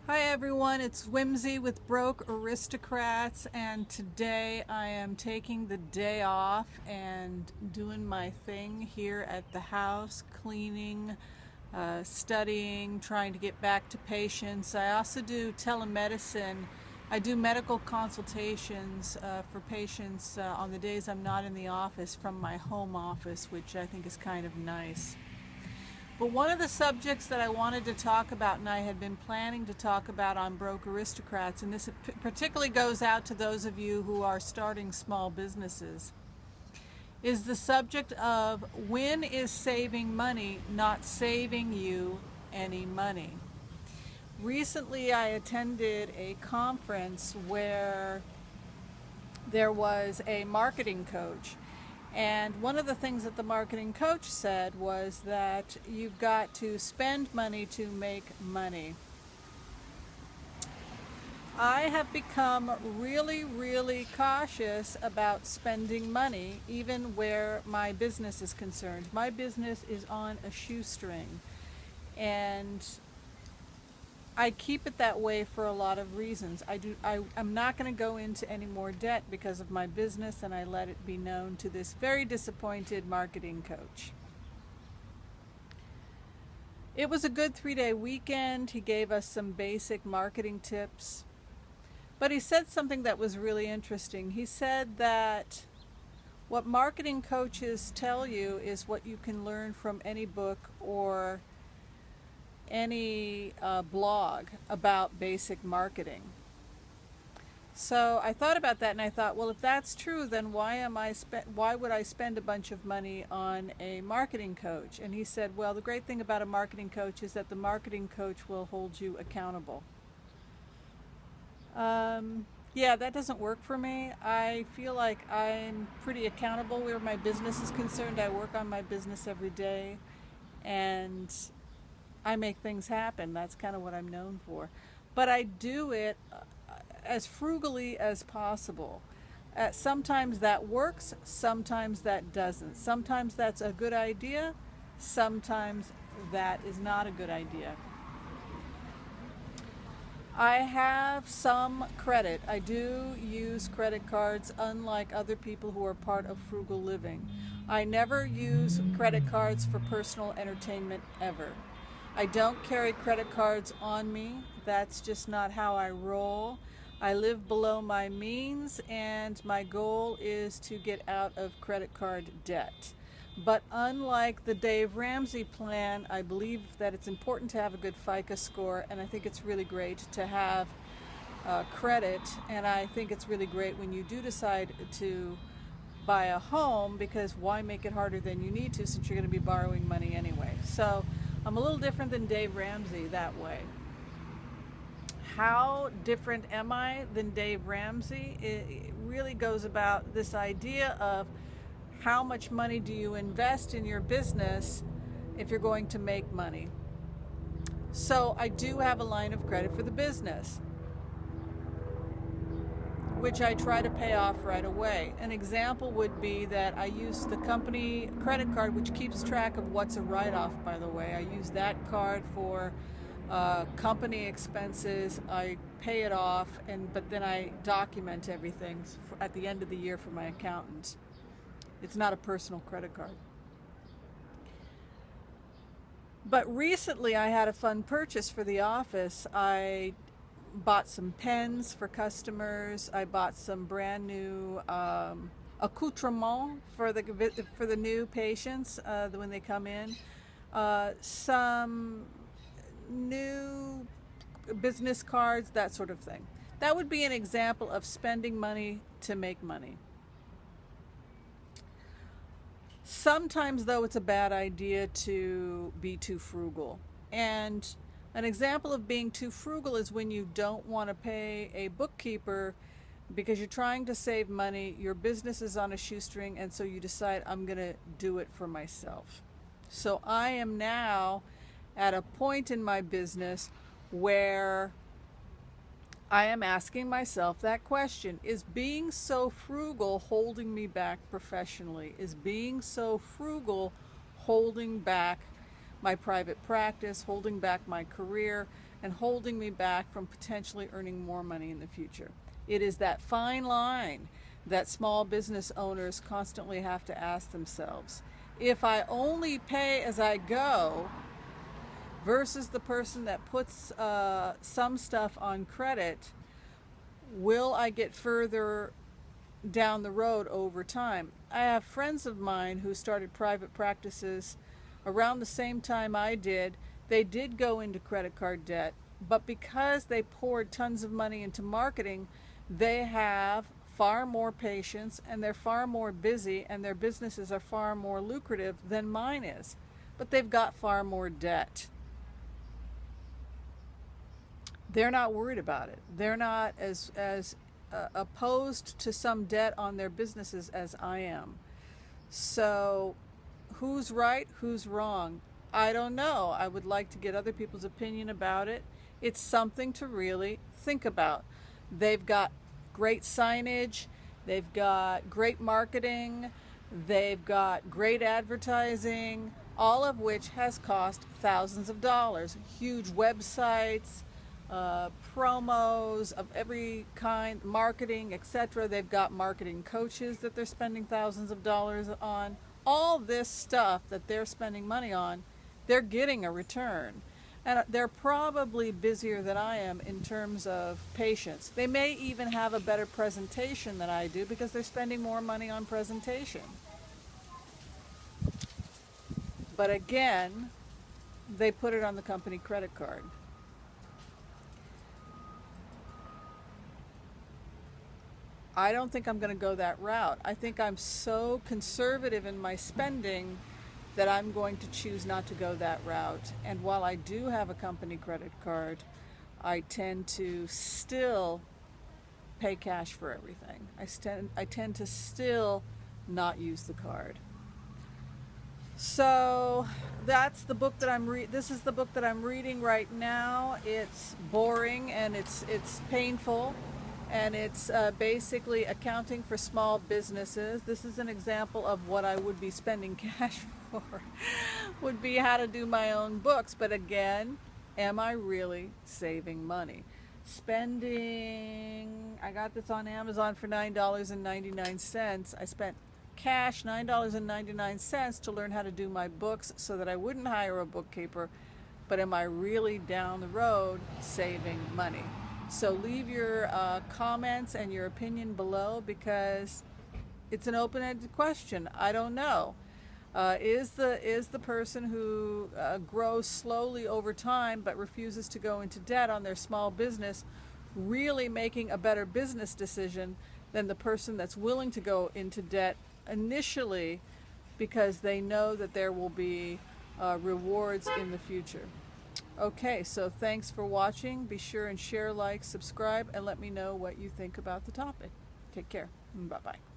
Hi everyone, it's Whimsy with Broke Aristocrats, and today I am taking the day off and doing my thing here at the house, cleaning, studying, trying to get back to patients. I also do telemedicine. I do medical consultations for patients on the days I'm not in the office from my home office, which I think is kind of nice. But one of the subjects that I wanted to talk about, and I had been planning to talk about on Broke Aristocrats, and this particularly goes out to those of you who are starting small businesses, is the subject of when is saving money not saving you any money. Recently, I attended a conference where there was a marketing coach. And one of the things that the marketing coach said was that you've got to spend money to make money. I have become really cautious about spending money, even where my business is concerned. My business is on a shoestring, and I keep it that way for a lot of reasons. I'm not going to go into any more debt because of my business, and I let it be known to this very disappointed marketing coach. It was a good 3-day weekend. He gave us some basic marketing tips, but he said something that was really interesting. He said that what marketing coaches tell you is what you can learn from any book or any blog about basic marketing. So I thought about that, and I thought, well, if that's true, then why would I spend a bunch of money on a marketing coach? And he said, well, the great thing about a marketing coach is that the marketing coach will hold you accountable. Yeah, that doesn't work for me. I feel like I'm pretty accountable where my business is concerned. I work on my business every day, and I make things happen. That's kind of what I'm known for. But I do it as frugally as possible. Sometimes that works, sometimes that doesn't. Sometimes that's a good idea, sometimes that is not a good idea. I have some credit. I do use credit cards, unlike other people who are part of frugal living. I never use credit cards for personal entertainment ever. I don't carry credit cards on me. That's just not how I roll. I live below my means, and my goal is to get out of credit card debt. But unlike the Dave Ramsey plan, I believe that it's important to have a good FICO score, and I think it's really great to have credit, and I think it's really great when you do decide to buy a home, because why make it harder than you need to, since you're going to be borrowing money anyway. So I'm a little different than Dave Ramsey that way. How different am I than Dave Ramsey? It really goes about this idea of how much money do you invest in your business if you're going to make money. So I do have a line of credit for the business, which I try to pay off right away. An example would be that I use the company credit card, which keeps track of what's a write-off, by the way. I use that card for company expenses. I pay it off, but then I document everything at the end of the year for my accountant. It's not a personal credit card. But recently I had a fun purchase for the office. I bought some pens for customers. I bought some brand new accoutrements for the new patients when they come in. Some new business cards, that sort of thing. That would be an example of spending money to make money. Sometimes, though, it's a bad idea to be too frugal. And an example of being too frugal is when you don't want to pay a bookkeeper because you're trying to save money, your business is on a shoestring, and so you decide, I'm going to do it for myself. So I am now at a point in my business where I am asking myself that question: is being so frugal holding me back professionally? Is being so frugal holding back my private practice, holding back my career, and holding me back from potentially earning more money in the future. It is that fine line that small business owners constantly have to ask themselves. If I only pay as I go versus the person that puts some stuff on credit, will I get further down the road over time? I have friends of mine who started private practices around the same time I did. They did go into credit card debt, but because they poured tons of money into marketing, they have far more patience and they're far more busy and their businesses are far more lucrative than mine is. But they've got far more debt. They're not worried about it. They're not as opposed to some debt on their businesses as I am. So who's right, who's wrong? I don't know. I would like to get other people's opinion about it. It's something to really think about. They've got great signage, they've got great marketing, they've got great advertising, all of which has cost thousands of dollars. Huge websites, promos of every kind, marketing, etc. They've got marketing coaches that they're spending thousands of dollars on. All this stuff that they're spending money on, they're getting a return. And they're probably busier than I am in terms of patience. They may even have a better presentation than I do because they're spending more money on presentation. But again, they put it on the company credit card. I don't think I'm going to go that route. I think I'm so conservative in my spending that I'm going to choose not to go that route. And while I do have a company credit card, I tend to still pay cash for everything. I tend to still not use the card. So that's the book that this is the book that I'm reading right now. It's boring and it's painful. And it's basically accounting for small businesses. This is an example of what I would be spending cash for, would be how to do my own books. But again, am I really saving money? Spending, I got this on Amazon for $9.99. I spent cash $9.99 to learn how to do my books so that I wouldn't hire a bookkeeper. But am I really down the road saving money? So leave your comments and your opinion below because it's an open-ended question. I don't know. Is the person who grows slowly over time but refuses to go into debt on their small business really making a better business decision than the person that's willing to go into debt initially because they know that there will be rewards in the future? Okay, so thanks for watching. Be sure and share, like, subscribe, and let me know what you think about the topic. Take care. Bye-bye.